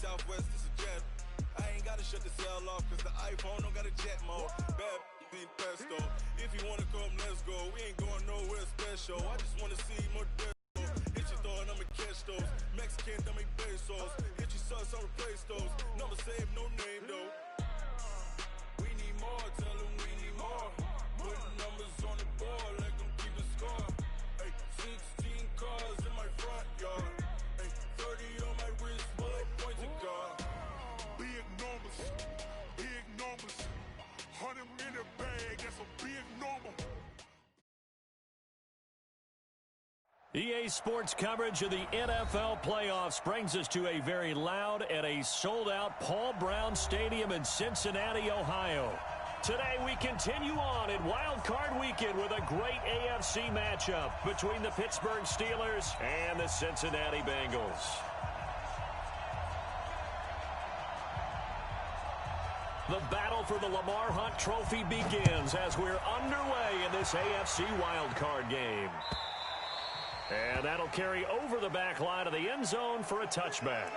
Southwest, it's a jet. I ain't gotta shut the cell off, cause the iPhone don't got a jet mode. Bad pesto. If you wanna come, let's go. We ain't going nowhere special. I just wanna see more death. Hit your throw and I'ma catch those. Mexican, don't make pesos. Hit your sus, I'll replace those. Number save, no name though. We need more, tell them we need more. Putting numbers on the board, let them keep the score. Ay, 16 cars in my front yard. Ay, 30 on my wrist, bullet points of God. Big numbers, big numbers. 100 in the bag, that's a big number. EA Sports coverage of the NFL playoffs brings us to a very loud and a sold-out Paul Brown Stadium in Cincinnati, Ohio. Today we continue on in Wildcard Weekend with a great AFC matchup between the Pittsburgh Steelers and the Cincinnati Bengals. The battle for the Lamar Hunt Trophy begins as we're underway in this AFC wildcard game. And that'll carry over the back line of the end zone for a touchback.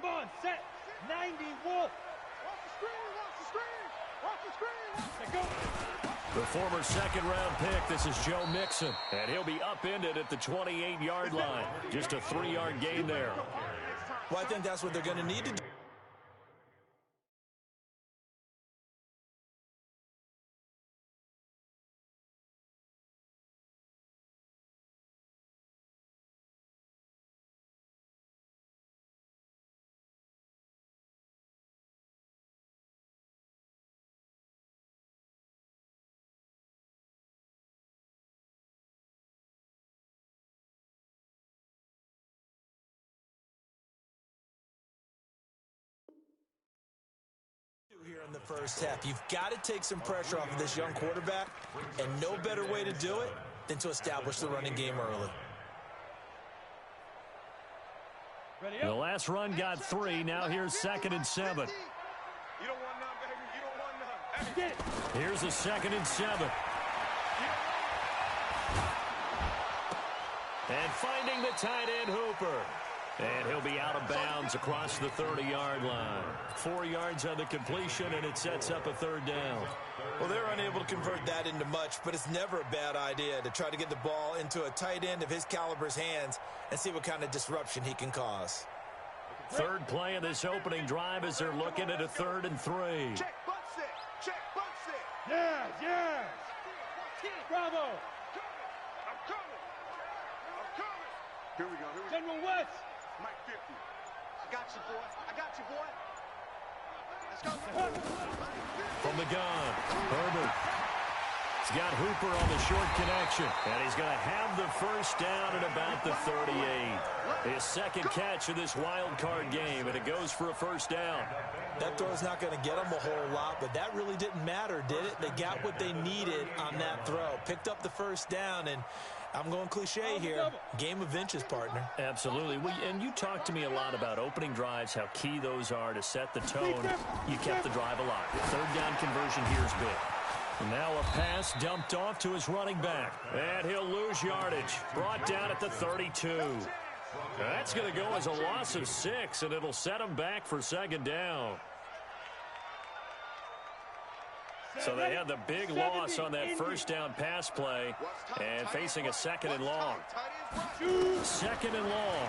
Come on, set. 90, Wolf. Watch the screen, watch the screen. Watch the screen. Let's go. The former second-round pick, this is Joe Mixon. And he'll be upended at the 28-yard line. Just a 3-yard gain there. Well, I think that's what they're going to need to do. Here in the first half, you've got to take some pressure off of this young quarterback, and no better way to do it than to establish the running game early. The last run got 3. Now here's 2nd and 7. You don't want none, baby. You don't want none. Hey. Here's a 2nd and 7. And finding the tight end Hooper. And he'll be out of bounds across the 30-yard line. 4 yards on the completion, and it sets up a 3rd down. Well, they're unable to convert that into much, but it's never a bad idea to try to get the ball into a tight end of his caliber's hands and see what kind of disruption he can cause. 3rd play of this opening drive as they're looking at a 3rd and 3. Check, butt set. Check, butt set. Yes, yes. Bravo. I'm coming. I'm coming. Here we go. Here we go. General West. Mike 50. I got you, boy. I got you, boy. Let's go. From the gun, Herbert. He's got Hooper on the short connection. And he's going to have the 1st down at about the 38. His 2nd catch of this wild card game, and it goes for a 1st down. That throw's not going to get them a whole lot, but that really didn't matter, did it? They got what they needed on that throw. Picked up the 1st down, and I'm going cliche here. Game of inches, partner. Absolutely. And you talked to me a lot about opening drives, how key those are to set the tone. You kept the drive alive. 3rd down conversion here is big. And now a pass dumped off to his running back. And he'll lose yardage. Brought down at the 32. That's going to go as a loss of 6, and it'll set him back for 2nd down. So they had the big loss on that 1st down pass play, and facing a 2nd and long. 2nd and long.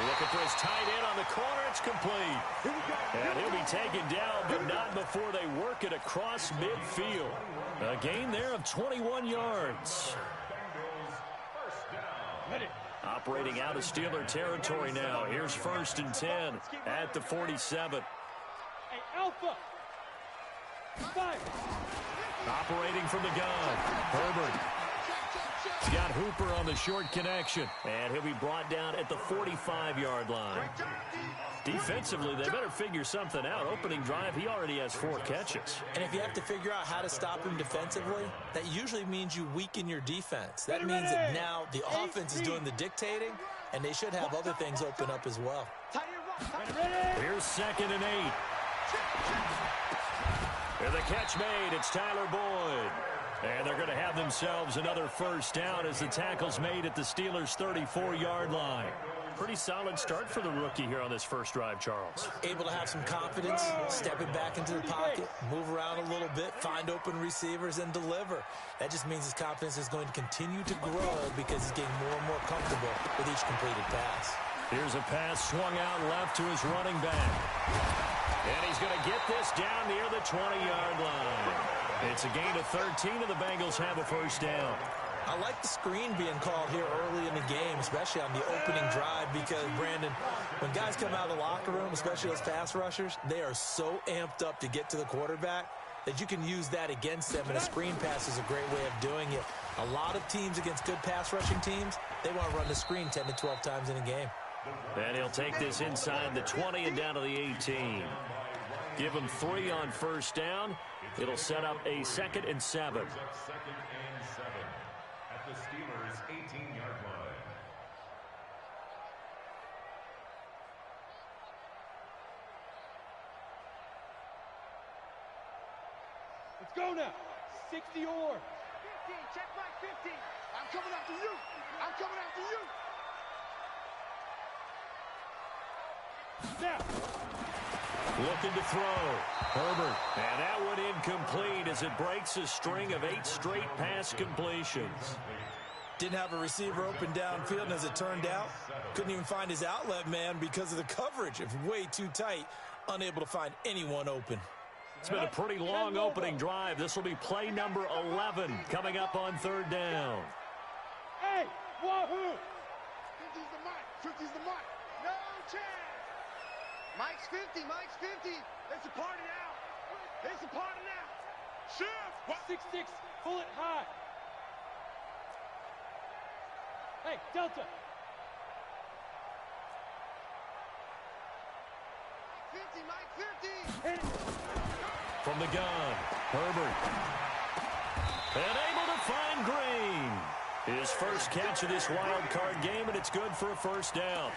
Looking for his tight end on the corner. It's complete. And he'll be taken down, but not before they work it across midfield. A gain there of 21 yards. Operating out of Steeler territory now. Here's 1st and 10 at the 47. Hey, Alpha. 5. Operating from the gun. Herbert. He's got Hooper on the short connection. And he'll be brought down at the 45-yard line. Defensively, they better figure something out. Opening drive, he already has 4 catches. And if you have to figure out how to stop him defensively, that usually means you weaken your defense. That means that now the offense is doing the dictating, and they should have other things open up as well. Here's 2nd and 8. And the catch made. It's Tyler Boyd. And they're going to have themselves another first down as the tackle's made at the Steelers' 34-yard line. Pretty solid start for the rookie here on this first drive, Charles. Able to have some confidence, stepping back into the pocket, move around a little bit, find open receivers, and deliver. That just means his confidence is going to continue to grow because he's getting more and more comfortable with each completed pass. Here's a pass swung out left to his running back. And he's going to get this down near the 20-yard line. It's a gain of 13, and the Bengals have a first down. I like the screen being called here early in the game, especially on the opening drive, because, Brandon, when guys come out of the locker room, especially those pass rushers, they are so amped up to get to the quarterback that you can use that against them, and a screen pass is a great way of doing it. A lot of teams against good pass rushing teams, they want to run the screen 10 to 12 times in a game. And he'll take this inside the 20 and down to the 18. Give him 3 on first down. It'll set up a 2nd and 7. Second and 7 at the Steelers' 18-yard line. Let's go now. 60 or. 15, check right 15. I'm coming after you. I'm coming after you. Now. Looking to throw. Herbert. And that one incomplete as it breaks a string of 8 straight pass completions. Didn't have a receiver open downfield, and as it turned out, couldn't even find his outlet man because of the coverage. It's way too tight, unable to find anyone open. It's been a pretty long opening drive. This will be play number 11 coming up on 3rd down. Hey, wahoo! 50's the mic. 50's the mic. No chance. Mike's 50. Mike's 50. It's a party now. It's a party now. Shift. 6-6, pull it high. Hey, Delta. 50. Mike 50. Hit it. From the gun, Herbert. And able to find Green. His first catch of this wild card game, and it's good for a first down.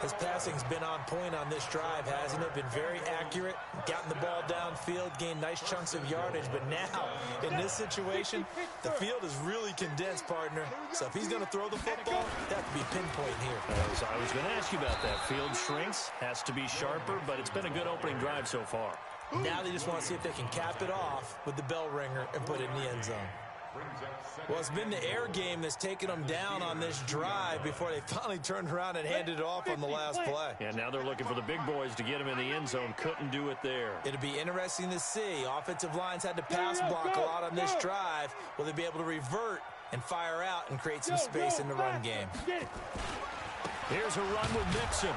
His passing's been on point on this drive, hasn't it? Been very accurate, gotten the ball downfield, gained nice chunks of yardage. But now, in this situation, the field is really condensed, partner. So if he's going to throw the football, that could be pinpoint here. I was going to ask you about that. Field shrinks, has to be sharper, but it's been a good opening drive so far. Now they just want to see if they can cap it off with the bell ringer and put it in the end zone. Well, it's been the air game that's taken them down on this drive before they finally turned around and handed it off on the last play. And now they're looking for the big boys to get him in the end zone. Couldn't do it there. It'll be interesting to see. Offensive lines had to pass block a lot on this drive. Will they be able to revert and fire out and create some space in the run game? Here's a run with Mixon.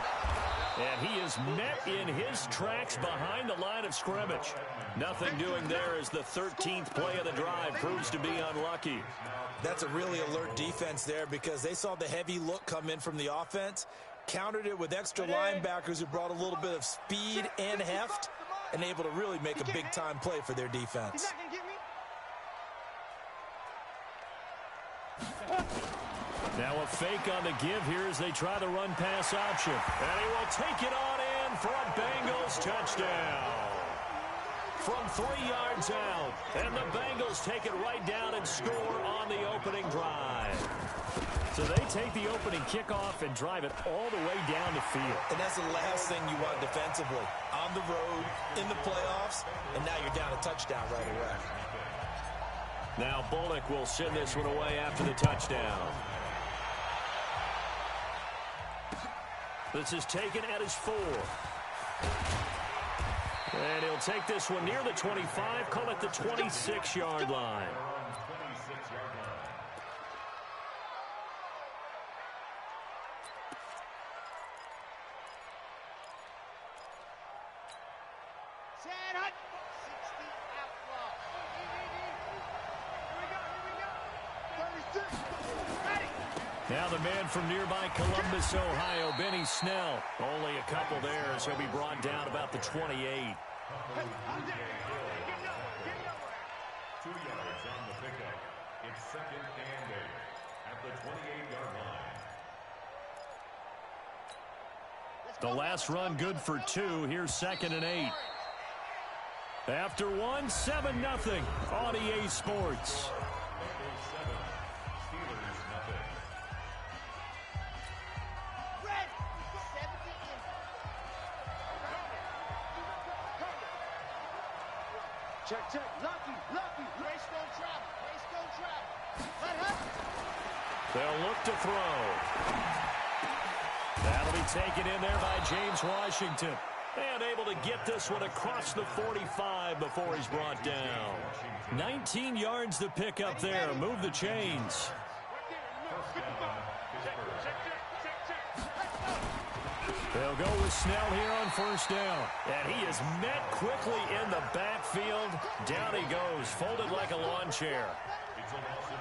And he is met in his tracks behind the line of scrimmage. Nothing doing there as the 13th play of the drive proves to be unlucky. That's a really alert defense there because they saw the heavy look come in from the offense, countered it with extra linebackers who brought a little bit of speed and heft, and able to really make a big-time play for their defense. Now a fake on the give here as they try the run-pass option. And he will take it on in for a Bengals touchdown. From 3 yards out. And the Bengals take it right down and score on the opening drive. So they take the opening kickoff and drive it all the way down the field. And that's the last thing you want defensively. On the road, in the playoffs, and now you're down a touchdown right away. Now Bullock will send this one away after the touchdown. This is taken at his 4. And he'll take this one near the 25, call it the 26-yard line. Now the man from nearby Columbus, Ohio, Benny Snell. Only a couple there as he'll be brought down about the 28. 2 yards on the pickup. It's 2nd and 8 at the 28-yard line. The last run good for 2. Here's 2nd and 8. After one, 7-0 on EA Sports. Check, check. Lucky. Race don't travel. Let happen. They'll look to throw. That'll be taken in there by James Washington. And able to get this one across the 45 before he's brought down. 19 yards to pick up there. Move the chains. They'll go with Snell here on first down. And he is met quickly in the backfield. Down he goes, folded like a lawn chair.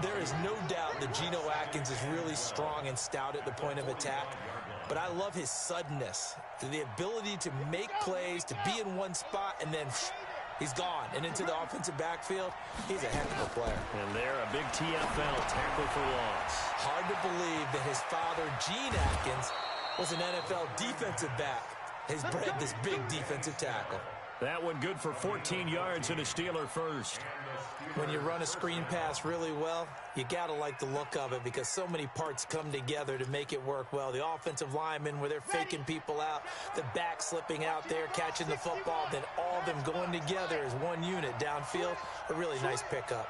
There is no doubt that Geno Atkins is really strong and stout at the point of attack. But I love his suddenness, the ability to make plays, to be in one spot, and then he's gone. And into the offensive backfield, he's a heck of a player. And there, a big TFL, tackle for loss. Hard to believe that his father, Gene Atkins, was an NFL defensive back. Has bred this big defensive tackle. That one good for 14 yards and a Steeler first. When you run a screen pass really well, you got to like the look of it because so many parts come together to make it work well. The offensive linemen, where they're faking people out, the back slipping out there, catching the football, then all of them going together as one unit downfield. A really nice pickup.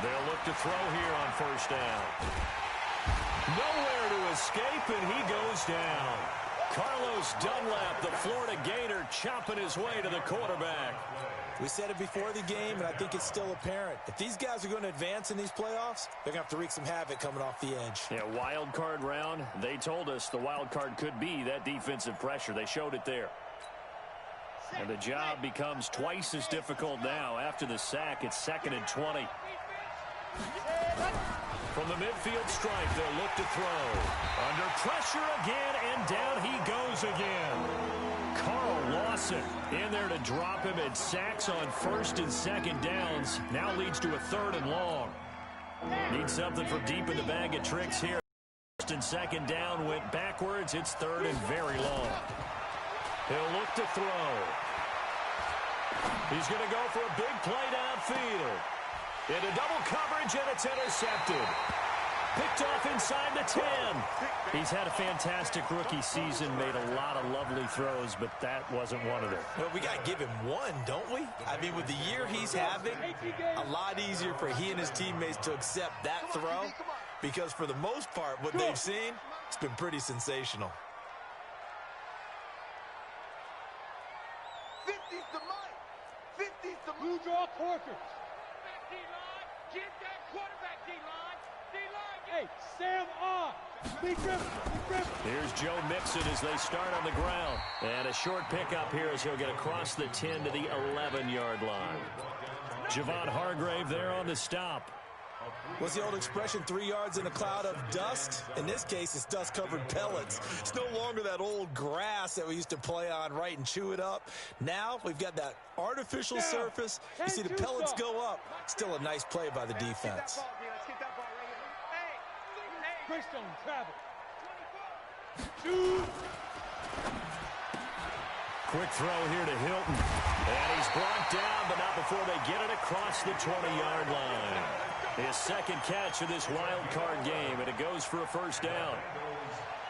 They'll look to throw here on first down. Nowhere to escape, and he goes down. Carlos Dunlap, the Florida Gator, chopping his way to the quarterback. We said it before the game, and I think it's still apparent. If these guys are going to advance in these playoffs, they're going to have to wreak some havoc coming off the edge. Yeah, wild card round. They told us the wild card could be that defensive pressure. They showed it there. And the job becomes twice as difficult now. After the sack, it's 2nd and 20. From the midfield stripe, they'll look to throw. Under pressure again, and down he goes again. Carl Lawson in there to drop him at sacks on 1st and 2nd downs. Now leads to a 3rd and long. Needs something from deep in the bag of tricks here. 1st and 2nd down went backwards. It's 3rd and very long. He'll look to throw. He's going to go for a big play downfield. Into double coverage, and it's intercepted. Picked off inside the 10. He's had a fantastic rookie season, made a lot of lovely throws, but that wasn't one of them. Well, we got to give him one, don't we? I mean, with the year he's having, a lot easier for he and his teammates to accept that throw because for the most part, what they've seen, it's been pretty sensational. 50's the mic. 50's the Blue draw quarters. D-line. Get that quarterback, D-line. D-line. Hey, Sam on. Big rip. Here's Joe Mixon as they start on the ground. And a short pickup here as he'll get across the 10 to the 11-yard line. Javon Hargrave there on the stop. What's the old expression, 3 yards in a cloud of dust? In this case, it's dust-covered pellets. It's no longer that old grass that we used to play on, right, and chew it up. Now we've got that artificial surface. You see the pellets go up. Still a nice play by the defense. Greystone travel. 2. Quick throw here to Hilton. And he's brought down, but not before they get it across the 20-yard line. His 2nd catch of this wild card game, and it goes for a 1st down.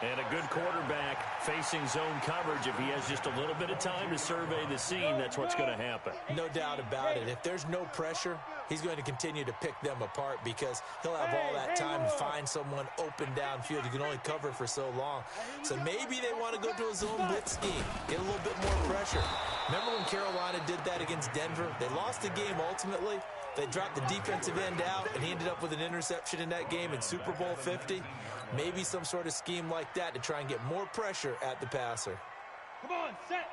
And a good quarterback facing zone coverage. If he has just a little bit of time to survey the scene, that's what's going to happen. No doubt about it. If there's no pressure, he's going to continue to pick them apart because he'll have all that time to find someone open downfield. You can only cover for so long. So maybe they want to go to a zone blitz scheme, get a little bit more pressure. Remember when Carolina did that against Denver? They lost the game ultimately. They dropped the defensive end out, and he ended up with an interception in that game in Super Bowl 50. Maybe some sort of scheme like that to try and get more pressure at the passer. Come on, set.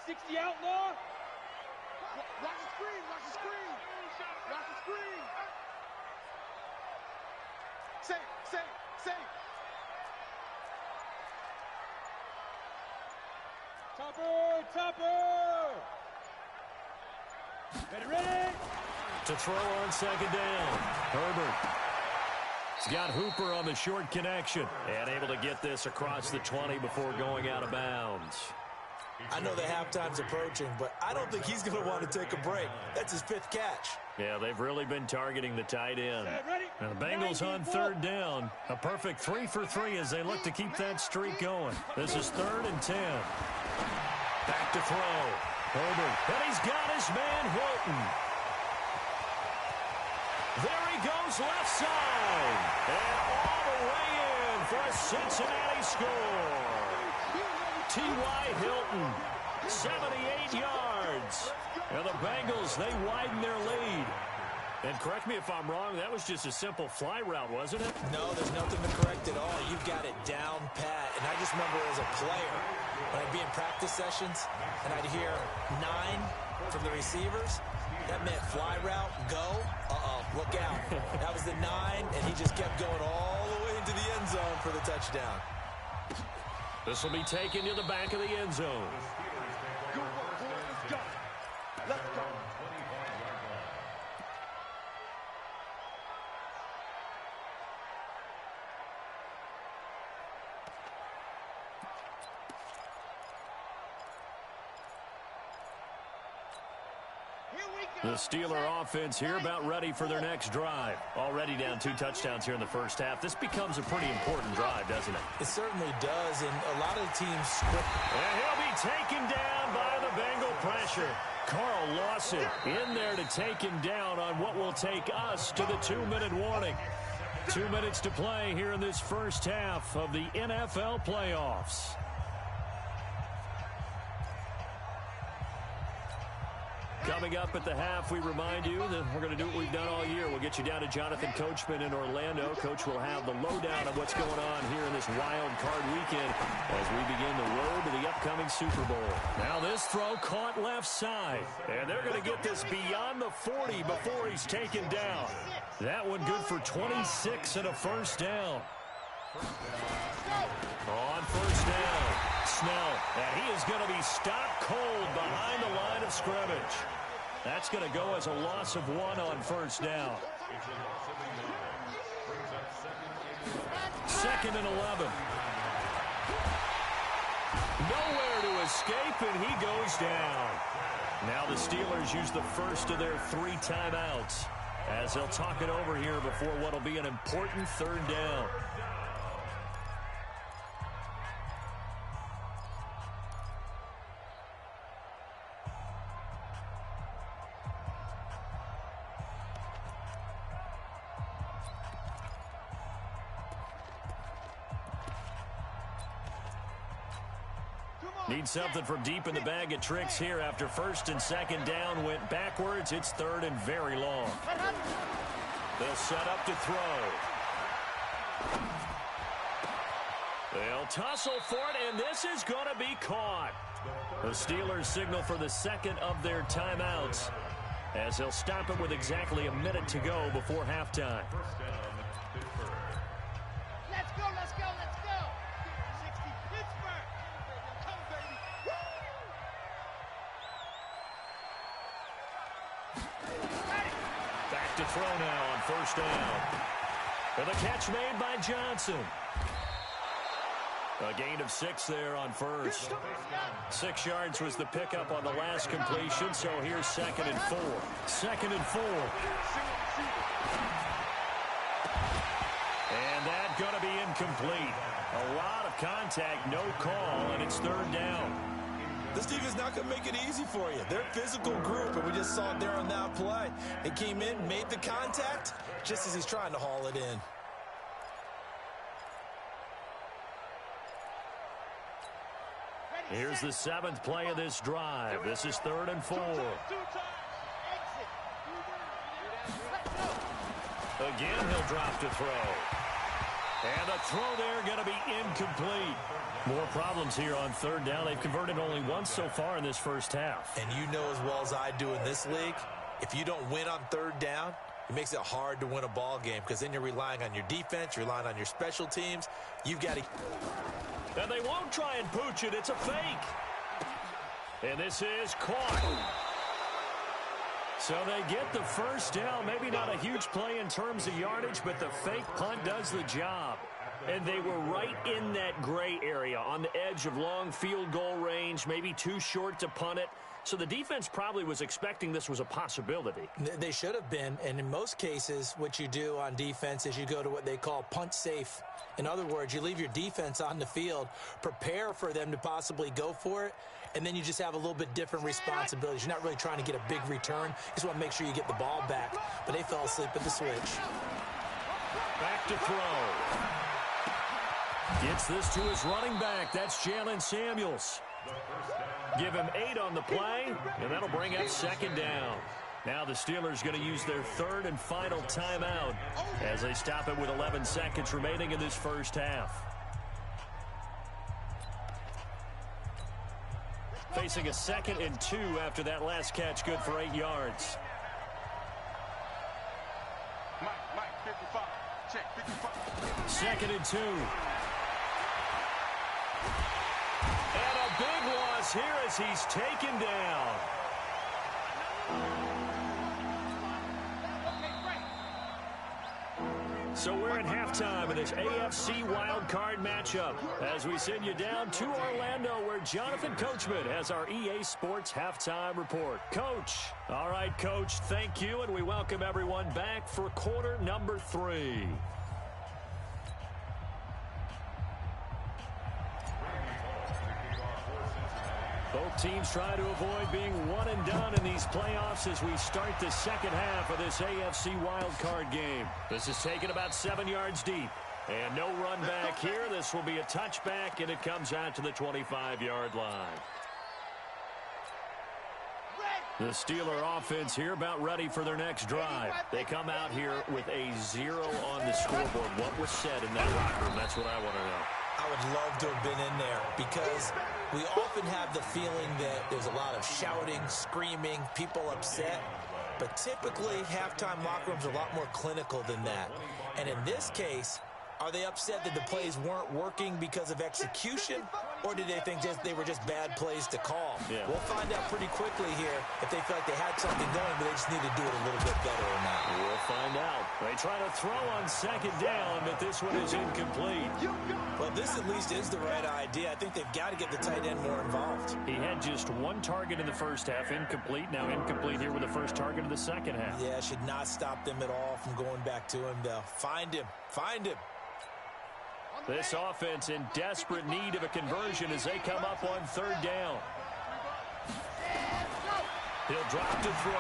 60 outlaw. Watch the screen. Watch the screen. Watch the screen. Say. Topper. Ready. To throw on 2nd down. Herbert. He's got Hooper on the short connection. And able to get this across the 20 before going out of bounds. I know the halftime's approaching, but I don't think he's going to want to take a break. That's his 5th catch. Yeah, they've really been targeting the tight end. And the Bengals on 3rd down. A perfect 3 for 3 as they look to keep that streak going. This is 3rd and 10. Back to throw. Herbert. And he's got his man Hilton. There he goes left side. And all the way in for a Cincinnati score. T.Y. Hilton, 78 yards. And the Bengals, they widen their lead. And correct me if I'm wrong, that was just a simple fly route, wasn't it? No, there's nothing to correct at all. You've got it down pat. And I just remember as a player, when I'd be in practice sessions, and I'd hear 9 from the receivers, that meant fly route, go, look out. That was the 9, and he just kept going all the way into the end zone for the touchdown. This will be taken to the back of the end zone. Good work, boys. Let's go. Let's go. The Steeler offense here about ready for their next drive. Already down 2 touchdowns here in the first half. This becomes a pretty important drive, doesn't it? It certainly does, and a lot of the teams script. And he'll be taken down by the Bengal pressure. Carl Lawson in there to take him down on what will take us to the 2-minute warning. 2 minutes to play here in this first half of the NFL playoffs. Coming up at the half, we remind you that we're going to do what we've done all year. We'll get you down to Jonathan Coachman in Orlando. Coach will have the lowdown of what's going on here in this wild card weekend as we begin the road to the upcoming Super Bowl. Now this throw caught left side. And they're going to get this beyond the 40 before he's taken down. That one good for 26 and a first down. On first down, Snell. And he is going to be stopped cold behind the line of scrimmage. That's going to go as a loss of 1 on first down. 2nd and 11. Nowhere to escape, and he goes down. Now the Steelers use the first of their 3 timeouts as they'll talk it over here before what will be an important 3rd down. Need something from deep in the bag of tricks here after 1st and 2nd down went backwards. It's 3rd and very long. They'll set up to throw. They'll tussle for it, and this is going to be caught. The Steelers signal for the 2nd of their timeouts as they'll stop it with exactly a minute to go before halftime. Let's go, let's go, let's go. 60 Pittsburgh. Come, baby. Back to throw now on first down. And the catch made by Johnson. A gain of 6 there on first. 6 yards was the pickup on the last completion, so here's 2nd and 4. 2nd and 4. And that's going to be incomplete. A lot of contact, no call, and it's 3rd down. This team is not going to make it easy for you. They're a physical group, and we just saw it there on that play. It came in, made the contact, just as he's trying to haul it in. Here's the 7th play of this drive. This is 3rd and 4. Again, he'll drop to throw. And the throw there going to be incomplete. More problems here on 3rd down. They've converted only once so far in this first half. And you know as well as I do in this league, if you don't win on 3rd down, it makes it hard to win a ball game because then you're relying on your defense, you're relying on your special teams. You've got to... And they won't try and pooch it. It's a fake. And this is caught. So they get the first down. Maybe not a huge play in terms of yardage, but the fake punt does the job. And they were right in that gray area on the edge of long field goal range, maybe too short to punt it. So the defense probably was expecting this was a possibility. They should have been, and in most cases, what you do on defense is you go to what they call punt safe. In other words, you leave your defense on the field, prepare for them to possibly go for it, and then you just have a little bit different responsibilities. You're not really trying to get a big return. You just want to make sure you get the ball back. But they fell asleep at the switch. Back to throw. Gets this to his running back. That's Jalen Samuels. Give him 8 on the play, and that'll bring up second down. Now the Steelers going to use their third and final timeout as they stop it with 11 seconds remaining in this first half. Facing a 2nd and 2 after that last catch, good for 8 yards. Mike, 55. Check, 55. 2nd and 2. And a big loss here as he's taken down. So we're at halftime in this AFC Wildcard matchup as we send you down to Orlando where Jonathan Coachman has our EA Sports Halftime Report. Coach. All right, Coach, thank you, and we welcome everyone back for quarter number 3. Both teams try to avoid being one and done in these playoffs as we start the second half of this AFC wildcard game. This is taken about 7 yards deep. And no run back here. This will be a touchback, and it comes out to the 25-yard line. The Steeler offense here about ready for their next drive. They come out here with a 0 on the scoreboard. What was said in that locker room? That's what I want to know. I would love to have been in there because we often have the feeling that there's a lot of shouting, screaming, people upset. But typically, halftime locker rooms are a lot more clinical than that. And in this case, are they upset that the plays weren't working because of execution, or did they think they were just bad plays to call? Yeah. We'll find out pretty quickly here if they felt like they had something going, but they just need to do it a little bit better or not. We'll find out. They try to throw on second down, but this one is incomplete. Well, this at least is the right idea. I think they've got to get the tight end more involved. He had just 1 target in the first half, incomplete. Now incomplete here with the first target of the second half. Yeah, should not stop them at all from going back to him, though. Find him. Find him. This offense in desperate need of a conversion as they come up on third down. He'll drop to throw.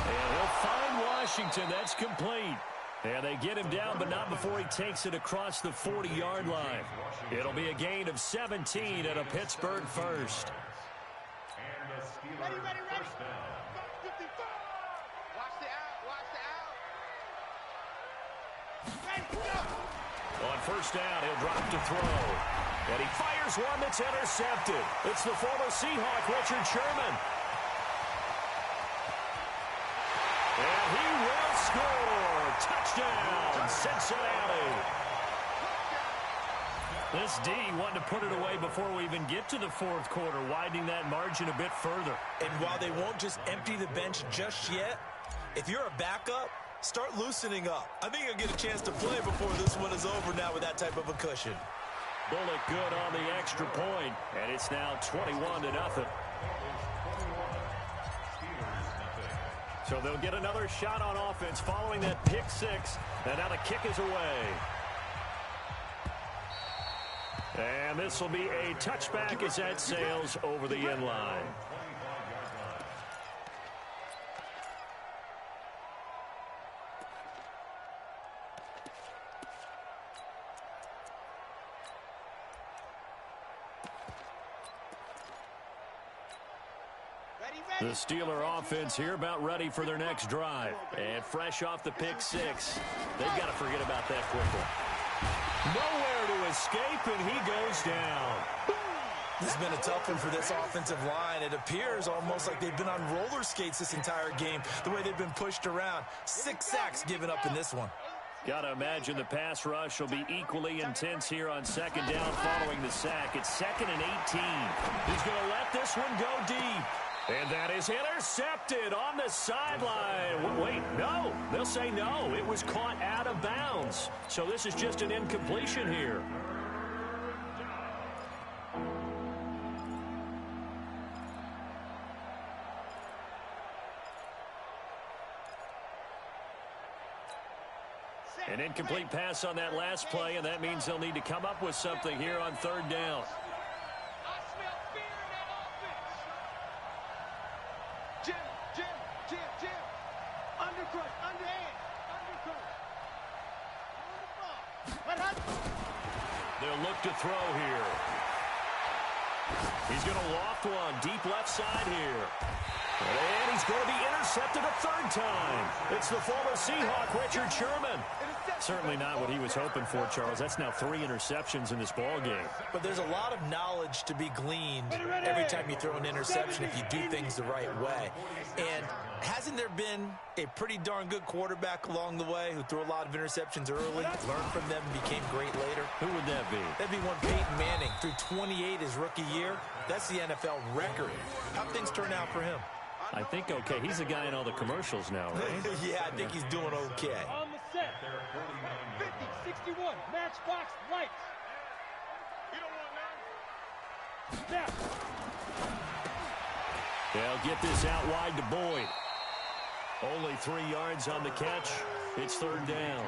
And he'll find Washington. That's complete. And they get him down, but not before he takes it across the 40-yard line. It'll be a gain of 17 and a Pittsburgh first. Ready. Watch the out. Ready, go. On first down, he'll drop to throw. And he fires one that's intercepted. It's the former Seahawk, Richard Sherman. And he will score. Touchdown, Cincinnati. This D wanted to put it away before we even get to the fourth quarter, widening that margin a bit further. And while they won't just empty the bench just yet, if you're a backup, start loosening up. I think you'll get a chance to play before this one is over now with that type of a cushion. Bullock good on the extra point, and it's now 21-0. So they'll get another shot on offense following that pick six, and now the kick is away. And this will be a touchback as that sails over the end line. The Steeler offense here about ready for their next drive. And fresh off the pick six, they've got to forget about that quickly. Nowhere to escape, and he goes down. This has been a tough one for this offensive line. It appears almost like they've been on roller skates this entire game, the way they've been pushed around. 6 sacks given up in this one. Got to imagine the pass rush will be equally intense here on second down following the sack. It's 2nd and 18. He's going to let this one go deep. And that is intercepted on the sideline. Wait, no. They'll say no. It was caught out of bounds. So this is just an incompletion here. An incomplete pass on that last play, and that means they'll need to come up with something here on third down. Jim. Undercrush, underhand. Undercrush. They'll look to throw here. He's going to loft one deep left side here. And he's going to be intercepted a third time. It's the former Seahawk, Richard Sherman. Certainly not what he was hoping for, Charles. That's now 3 interceptions in this ball game. But there's a lot of knowledge to be gleaned every time you throw an interception if you do things the right way. And hasn't there been a pretty darn good quarterback along the way who threw a lot of interceptions early, learned from them, and became great later? Who would that be? That'd be one Peyton Manning. Threw 28 his rookie year. That's the NFL record. How'd things turn out for him? I think okay. He's the guy in all the commercials now, right? Yeah, I think he's doing okay. On the set. 50, 61, matchbox lights. You don't want none. Snap. They'll get this out wide to Boyd. Only 3 yards on the catch. It's third down.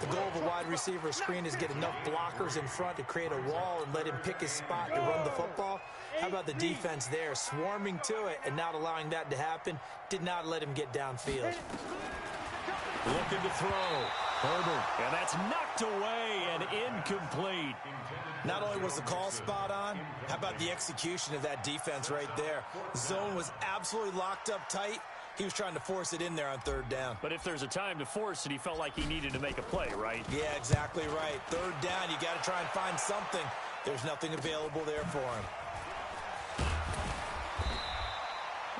The goal of a wide receiver screen is get enough blockers in front to create a wall and let him pick his spot to run the football. How about the defense there, swarming to it and not allowing that to happen? Did not let him get downfield. Looking to throw. Herbert. And that's knocked away and incomplete. Not only was the call spot on, how about the execution of that defense right there? Zone was absolutely locked up tight. He was trying to force it in there on third down. But if there's a time to force it, he felt like he needed to make a play, right? Yeah, exactly right. Third down, you got to try and find something. There's nothing available there for him.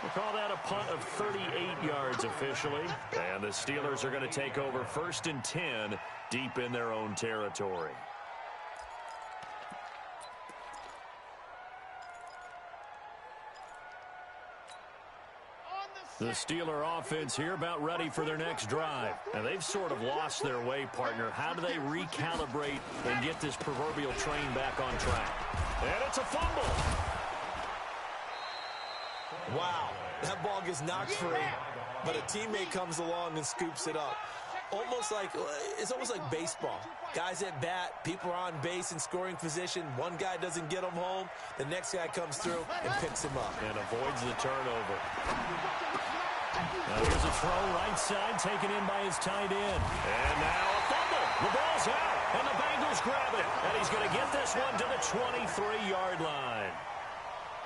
We'll call that a punt of 38 yards officially. And the Steelers are going to take over 1st and 10 deep in their own territory. The Steeler offense here about ready for their next drive. And they've sort of lost their way, partner. How do they recalibrate and get this proverbial train back on track? And it's a fumble. Wow, that ball gets knocked free, but a teammate comes along and scoops it up. It's almost like baseball. Guys at bat, people are on base in scoring position. One guy doesn't get him home. The next guy comes through and picks him up. And avoids the turnover. Now here's a throw right side taken in by his tight end. And now a fumble. The ball's out. And the Bengals grab it. And he's going to get this one to the 23-yard line.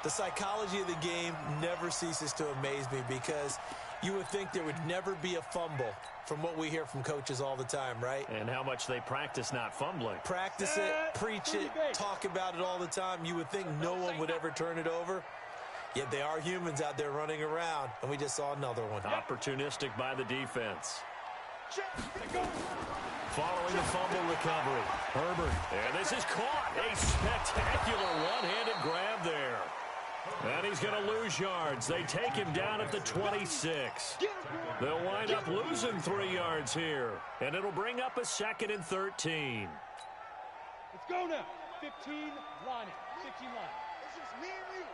The psychology of the game never ceases to amaze me because you would think there would never be a fumble from what we hear from coaches all the time, right? And how much they practice not fumbling. Practice it, preach it, talk about it all the time. You would think no one would ever turn it over. Yet they are humans out there running around, and we just saw another one. Opportunistic by the defense. Following the fumble recovery, Herbert. And this is caught. A spectacular one-handed grab there. And he's going to lose yards. They take him down at the 26. They'll wind up losing 3 yards here. And it'll bring up a 2nd and 13. Let's go now. 15 line it. 15 line. It's just me and you.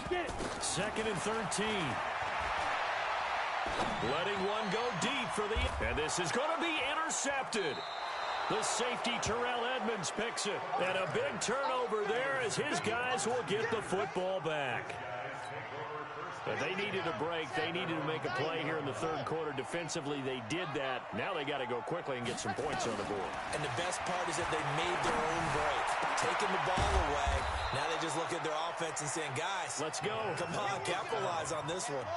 Get it. 2nd and 13. Letting one go deep for the... And this is going to be intercepted. The safety, Terrell Edmonds, picks it. And a big turnover there as his guys will get the football back. But they needed a break. They needed to make a play here in the third quarter. Defensively, they did that. Now they got to go quickly and get some points on the board. And the best part is that they made their own break. Taking the ball away. Now they just look at their offense and saying, guys, let's go. Come on, capitalize on this one.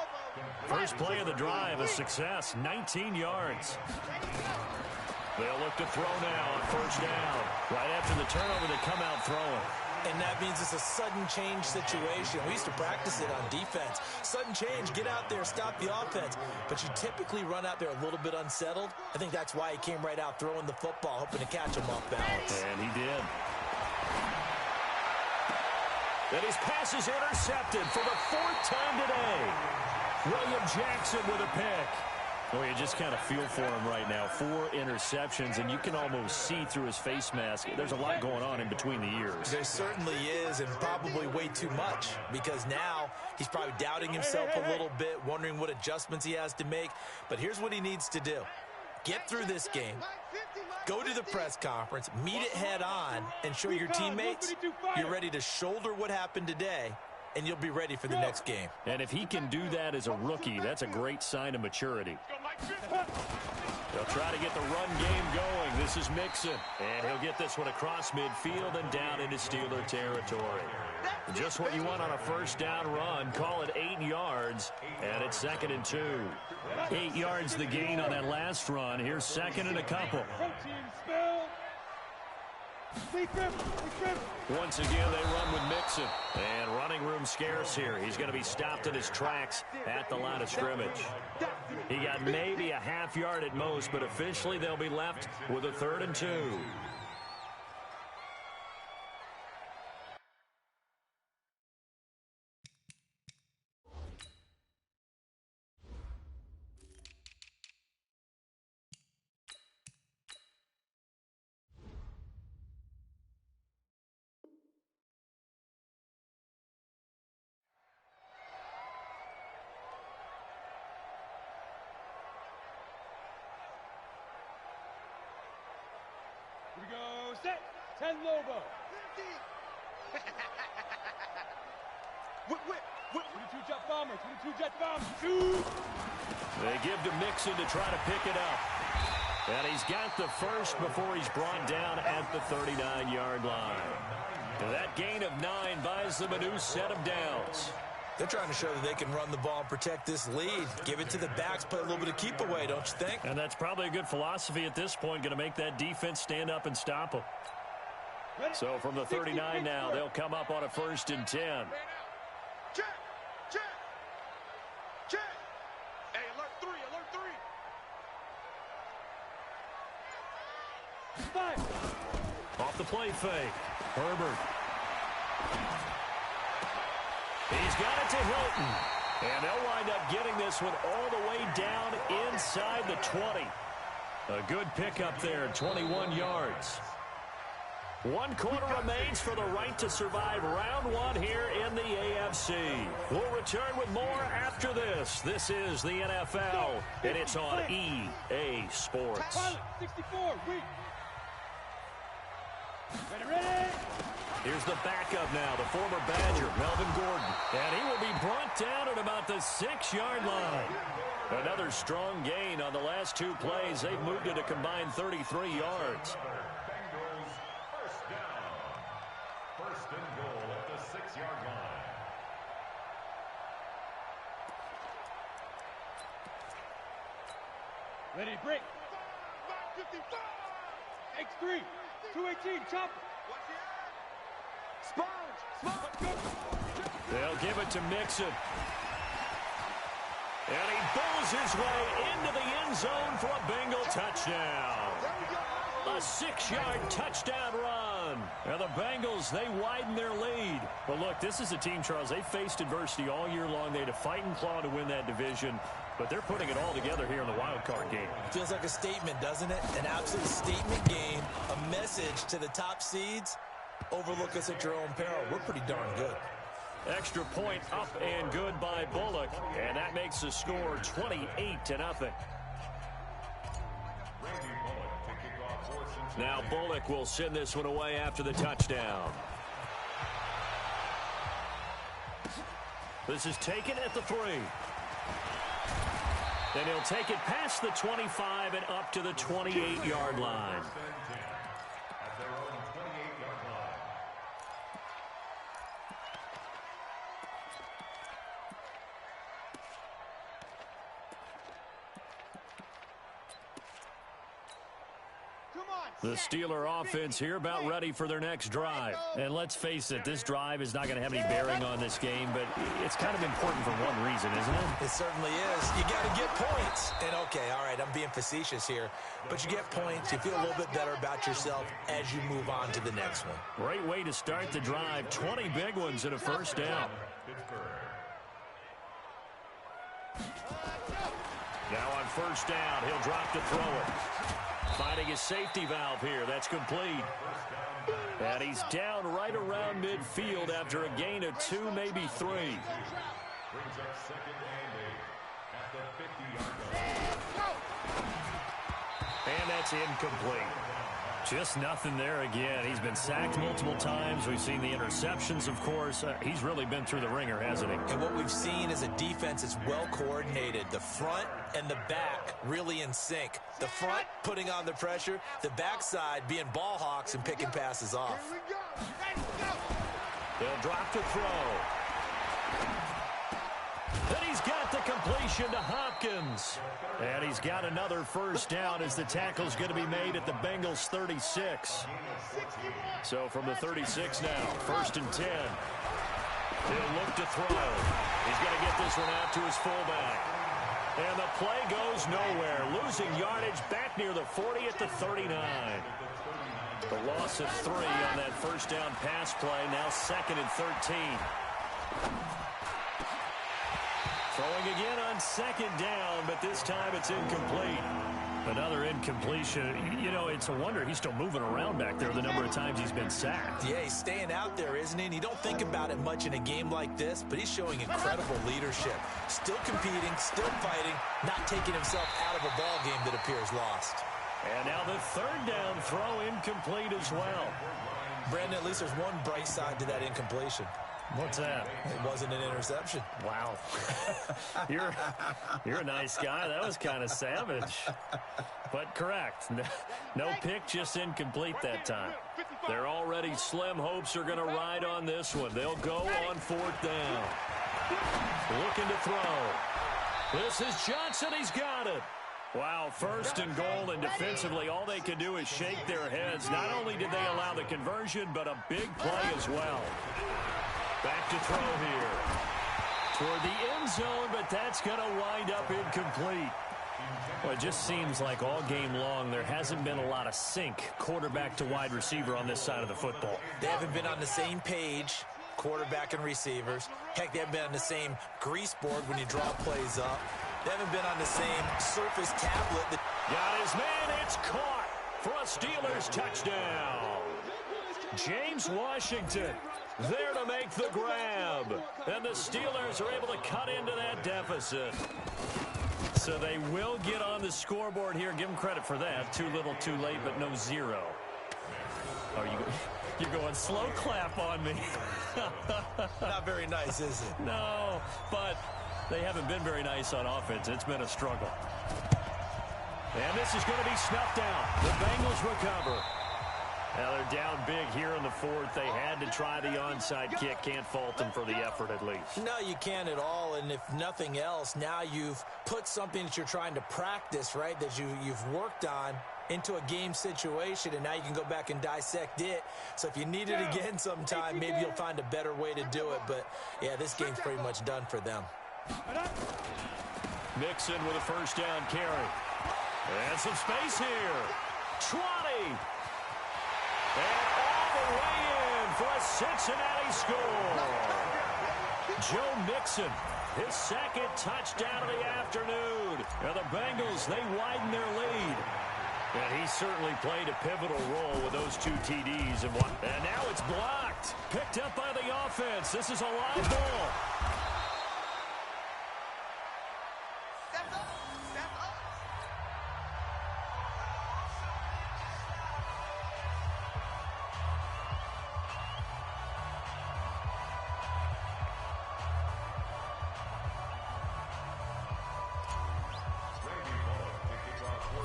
First play of the drive, a success, 19 yards. They'll look to throw now on first down. Right after the turnover, they come out throwing. And that means it's a sudden change situation. We used to practice it on defense. Sudden change, get out there, stop the offense. But you typically run out there a little bit unsettled. I think that's why he came right out throwing the football, hoping to catch him off balance. And he did. And his pass is intercepted for the 4th time today. William Jackson with a pick. Well, you just kind of feel for him right now. 4 interceptions, and you can almost see through his face mask. There's a lot going on in between the ears. There certainly is, and probably way too much, because now he's probably doubting himself a little bit, wondering what adjustments he has to make. But here's what he needs to do. Get through this game, go to the press conference, meet it head on, and show your teammates you're ready to shoulder what happened today, and you'll be ready for the next game. And if he can do that as a rookie, that's a great sign of maturity. They'll try to get the run game going. This is Mixon, and he'll get this one across midfield and down into Steeler territory. Just what you want on a first down run. Call it 8 yards, and it's 2nd and 2. 8 yards the gain on that last run. Here's 2nd and a couple. Once again, they run with Mixon. And running room scarce here. He's going to be stopped in his tracks at the line of scrimmage. He got maybe a half yard at most, but officially they'll be left with a 3rd and 2. Here we go, set, 10 Lobo. 22 jet bomber, 22 jet bomber, shoot! They give to Mixon to try to pick it up. And he's got the first before he's brought down at the 39-yard line. And that gain of 9 buys them a new set of downs. They're trying to show that they can run the ball and protect this lead. Give it to the backs, play a little bit of keep away, don't you think? And that's probably a good philosophy at this point, going to make that defense stand up and stop them. So from the 39 now, they'll come up on a 1st and 10. Check, check, check. Hey, alert 3, alert 3. Off the play fake. Herbert. He's got it to Hilton. And they'll wind up getting this one all the way down inside the 20. A good pickup there, 21 yards. 1 quarter remains for the right to survive round 1 here in the AFC. We'll return with more after this. This is the NFL, and it's on EA Sports. 64, weak. Ready. Here's the backup now, the former Badger, Melvin Gordon. And he will be brought down at about the 6-yard line. Another strong gain on the last 2 plays. They've moved it a combined 33 yards. Bengals first down. 1st and goal at the 6-yard line. Ready, break. 55. X3, 218, chopper. They'll give it to Mixon. And he bowls his way into the end zone for a Bengal touchdown. A 6-yard touchdown run. And the Bengals, they widen their lead. But look, this is a team, Charles, they faced adversity all year long. They had to fight and claw to win that division. But they're putting it all together here in the wild card game. Feels like a statement, doesn't it? An absolute statement game, a message to the top seeds. Overlook us at your own peril. We're pretty darn good. Extra point up and good by Bullock. And that makes the score 28-0. Now Bullock will send this one away after the touchdown. This is taken at the 3. And he'll take it past the 25 and up to the 28-yard line. The Steeler offense here about ready for their next drive. And let's face it, this drive is not going to have any bearing on this game, but it's kind of important for one reason, isn't it? It certainly is. You got to get points. And, okay, all right, I'm being facetious here, but you get points. You feel a little bit better about yourself as you move on to the next one. Great way to start the drive. 20 big ones and a first down. Now on first down, he'll drop to throw it. Finding his safety valve here. That's complete. And he's down right around midfield after a gain of 2, maybe 3. Brings up second and 8 at the 50-yard line. And that's incomplete. Just nothing there again. He's been sacked multiple times. We've seen the interceptions, of course. He's really been through the ringer, hasn't he? And what we've seen is a defense that's well coordinated. The front and the back really in sync. The front putting on the pressure. The backside being ball hawks and picking passes off. They'll drop to throw. And he's got the completion to Hopkins. And he's got another first down as the tackle's going to be made at the Bengals 36. So from the 36 now, first and 10. He'll look to throw. He's going to get this one out to his fullback. And the play goes nowhere. Losing yardage back near the 40 at the 39. The loss of 3 on that first down pass play. Now second and 13. Throwing again on second down, but this time it's incomplete. Another incompletion. You know, it's a wonder he's still moving around back there the number of times he's been sacked. Yeah, he's staying out there, isn't he? And you don't think about it much in a game like this, but he's showing incredible leadership. Still competing, still fighting, not taking himself out of a ball game that appears lost. And now the third down throw incomplete as well. Brandon, at least there's one bright side to that incompletion. What's that? It wasn't an interception. Wow. You're a nice guy. That was kind of savage. But correct. No pick, just incomplete that time. Their already slim hopes are going to ride on this one. They'll go on fourth down. Looking to throw. This is Johnson. He's got it. Wow, first and goal, and defensively all they can do is shake their heads. Not only did they allow the conversion, but a big play as well. Back to throw here. Toward the end zone, but that's going to wind up incomplete. Well, it just seems like all game long there hasn't been a lot of sync quarterback to wide receiver on this side of the football. They haven't been on the same page, quarterback and receivers. Heck, they haven't been on the same grease board when you draw plays up. They haven't been on the same surface tablet. Got his man. It's caught for a Steelers touchdown. James Washington there to make the grab. And the Steelers are able to cut into that deficit. So they will get on the scoreboard here. Give them credit for that. Too little, too late, but no 0. Oh, you're going slow clap on me. Not very nice, is it? No, but they haven't been very nice on offense. It's been a struggle. And this is going to be snuffed out. The Bengals recover. Now they're down big here in the fourth. They had to try the onside kick. Can't fault them for the effort at least. No, you can't at all. And if nothing else, now you've put something that you're trying to practice, right, that you've worked on into a game situation, and now you can go back and dissect it. So if you need it again sometime, maybe you'll find a better way to do it. But, yeah, this game's pretty much done for them. Mixon with a first down carry. And some space here. 20. And all the way in for a Cincinnati score. Joe Mixon, his second touchdown of the afternoon. And the Bengals, they widen their lead. And he certainly played a pivotal role with those 2 TDs. And now it's blocked. Picked up by the offense. This is a live ball.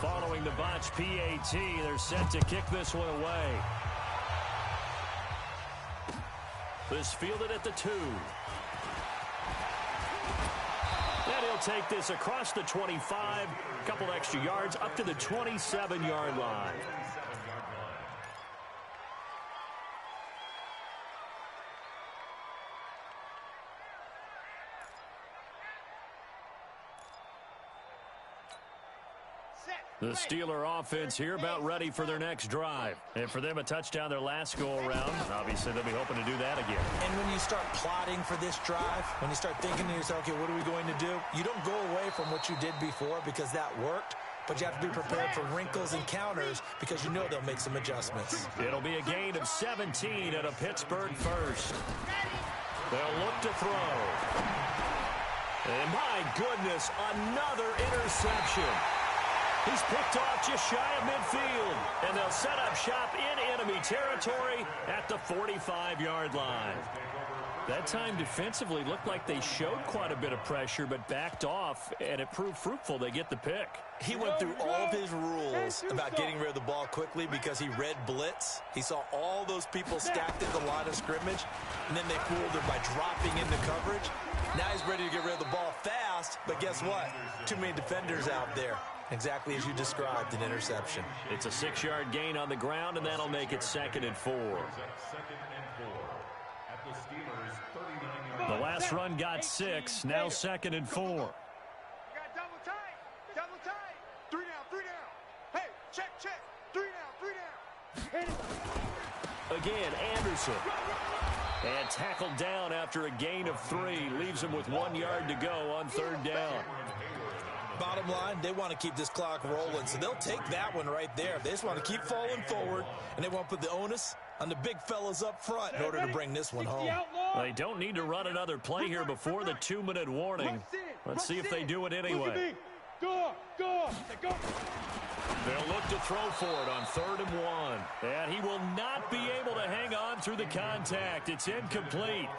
Following the botch PAT, they're set to kick this one away. This fielded at the 2. And he'll take this across the 25, a couple extra yards, up to the 27-yard line. The Steeler offense here about ready for their next drive. And for them, a touchdown their last go-around. Obviously, they'll be hoping to do that again. And when you start plotting for this drive, when you start thinking to yourself, okay, what are we going to do? You don't go away from what you did before because that worked. But you have to be prepared for wrinkles and counters because you know they'll make some adjustments. It'll be a gain of 17 at a Pittsburgh first. They'll look to throw. And my goodness, another interception. He's picked off just shy of midfield. And they'll set up shop in enemy territory at the 45-yard line. That time defensively looked like they showed quite a bit of pressure but backed off, and it proved fruitful. They get the pick. He went through all of his rules about getting rid of the ball quickly because he read blitz. He saw all those people stacked at the line of scrimmage, and then they fooled him by dropping into coverage. Now he's ready to get rid of the ball fast, but guess what? Too many defenders out there. Exactly as you described, an interception. It's a 6-yard gain on the ground, and that'll make it 2nd and 4. The last run got 6, now 2nd and 4. Got double tight. Double tight. 3 down. Hey, check. 3 down. Again, Anderson. And tackled down after a gain of 3. Leaves him with 1 yard to go on 3rd down. Bottom line, they want to keep this clock rolling, so they'll take that one right there. They just want to keep falling forward, and they want to put the onus on the big fellas up front in order to bring this one home. They don't need to run another play here before the 2-minute warning. Let's see if they do it anyway. Go. They'll look to throw for it on 3rd and 1. And he will not be able to hang on through the contact. It's incomplete.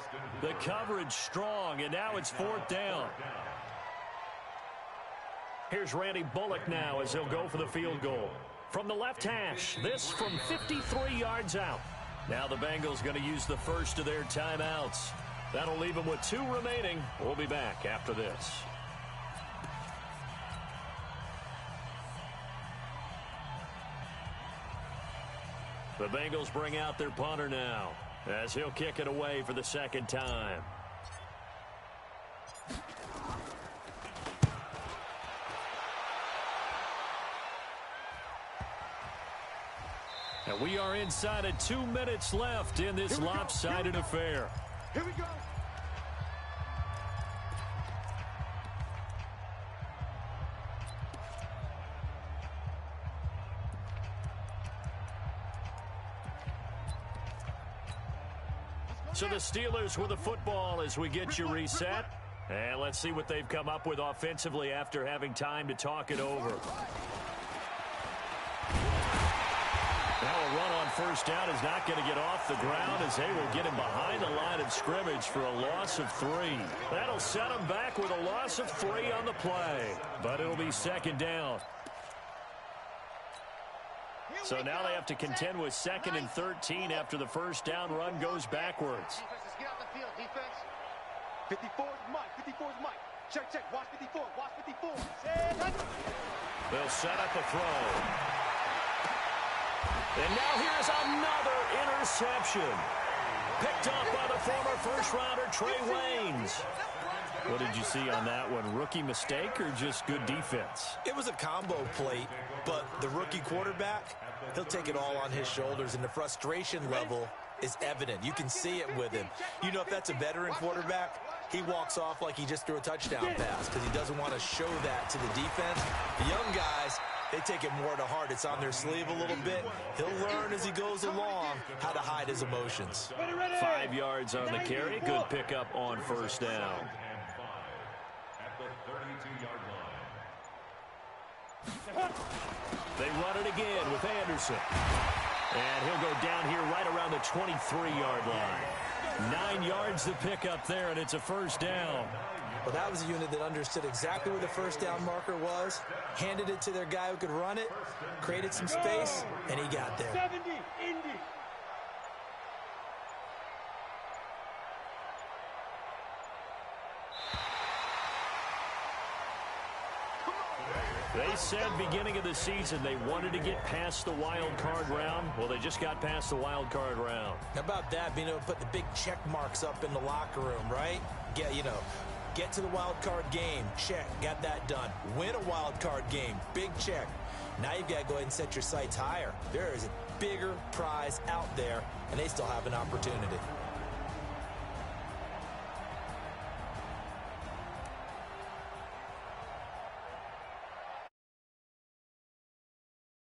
The coverage strong, and now it's 4th down. Here's Randy Bullock now as he'll go for the field goal. From the left hash, this from 53 yards out. Now the Bengals going to use the first of their timeouts. That'll leave them with 2 remaining. We'll be back after this. The Bengals bring out their punter now as he'll kick it away for the 2nd time. And we are inside of 2 minutes left in this lopsided affair. Here we go. So the Steelers with the football as we get you reset. And let's see what they've come up with offensively after having time to talk it over. Now a run on 1st down is not going to get off the ground as they will get him behind the line of scrimmage for a loss of 3. That'll set him back with a loss of 3 on the play. But it'll be 2nd down. So now they have to contend with 2nd and 13 after the 1st down run goes backwards. Defense, get out the field, defense. 54 is Mike. 54 is Mike. Check. Watch 54. Watch 54. They'll set up a throw. And now here's another interception. Picked up by the former first-rounder Trey Waynes. What did you see on that one? Rookie mistake or just good defense? It was a combo plate, but the rookie quarterback, he'll take it all on his shoulders, and the frustration level is evident. You can see it with him. You know, if that's a veteran quarterback, he walks off like he just threw a touchdown pass because he doesn't want to show that to the defense. The young guys, they take it more to heart. It's on their sleeve a little bit. He'll learn as he goes along how to hide his emotions. 5 yards on the carry. Good pickup on 1st down. At the 32-yard line. They run it again with Anderson. And he'll go down here right around the 23-yard line. 9 yards to pick up there, and it's a 1st down. Well, that was a unit that understood exactly where the 1st down marker was, handed it to their guy who could run it, created some space, and he got there. 70, Indy. They said beginning of the season they wanted to get past the wild card round. Well, they just got past the wild card round. How about that, being able to put the big check marks up in the locker room, right? Yeah, you know, Get to the wild card game. Check. Got that done. Win a wild card game. Big check. Now you've got to go ahead and set your sights higher. There is a bigger prize out there, and they still have an opportunity.